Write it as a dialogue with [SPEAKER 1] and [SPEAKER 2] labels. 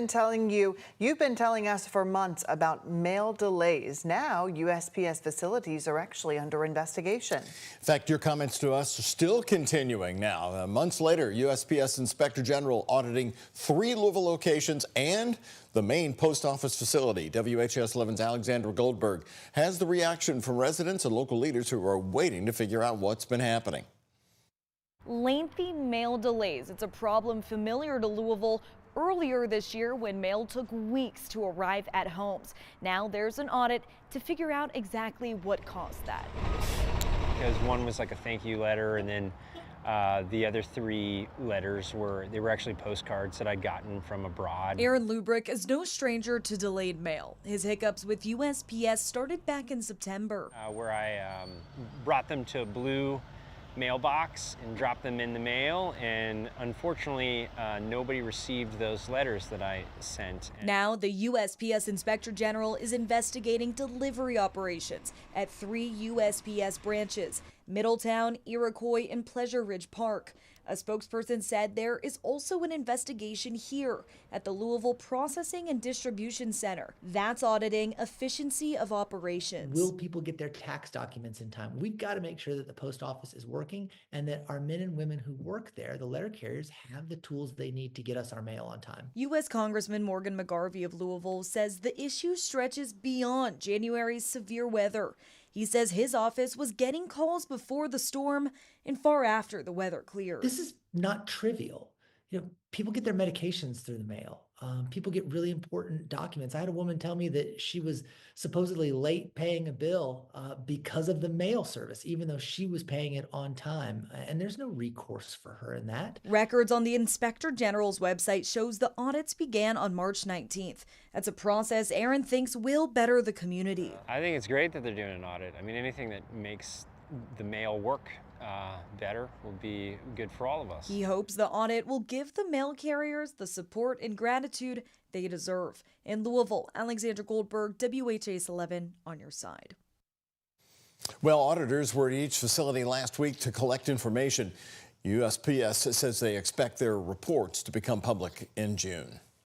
[SPEAKER 1] You've been telling us for months about mail delays. Now, USPS facilities are actually under investigation.
[SPEAKER 2] In fact, your comments to us are still continuing now. Months later, USPS Inspector General auditing 3 Louisville locations and the main post office facility. WHS 11's Alexandra Goldberg has the reaction from residents and local leaders who are waiting to figure out what's been happening.
[SPEAKER 3] Lengthy mail delays. It's a problem familiar to Louisville earlier this year when mail took weeks to arrive at homes. Now there's an audit to figure out exactly what caused that.
[SPEAKER 4] Because one was like a thank you letter, and then the other 3 letters were actually postcards that I'd gotten from abroad.
[SPEAKER 5] Aaron Lubrick is no stranger to delayed mail. His hiccups with USPS started back in September.
[SPEAKER 4] Where I brought them to a blue mailbox and dropped them in the mail, and unfortunately nobody received those letters that I sent.
[SPEAKER 5] Now the USPS Inspector General is investigating delivery operations at 3 USPS branches: Middletown, Iroquois, and Pleasure Ridge Park. A spokesperson said there is also an investigation here at the Louisville Processing and Distribution Center that's auditing efficiency of operations.
[SPEAKER 6] Will people get their tax documents in time? We've got to make sure that the post office is working and that our men and women who work there, the letter carriers, have the tools they need to get us our mail on time.
[SPEAKER 5] U.S. Congressman Morgan McGarvey of Louisville says the issue stretches beyond January's severe weather. He says his office was getting calls before the storm and far after the weather cleared.
[SPEAKER 6] This is not trivial. People get their medications through the mail. People get really important documents. I had a woman tell me that she was supposedly late paying a bill because of the mail service, even though she was paying it on time. And there's no recourse for her in that.
[SPEAKER 5] Records on the Inspector General's website shows the audits began on March 19th. That's a process Aaron thinks will better the community.
[SPEAKER 4] I think it's great that they're doing an audit. I mean, anything that makes the mail work better will be good for all of us.
[SPEAKER 5] He hopes the audit will give the mail carriers the support and gratitude they deserve. In Louisville, Alexandra Goldberg, WHS 11 on your side.
[SPEAKER 2] Well, auditors were at each facility last week to collect information. USPS says they expect their reports to become public in June.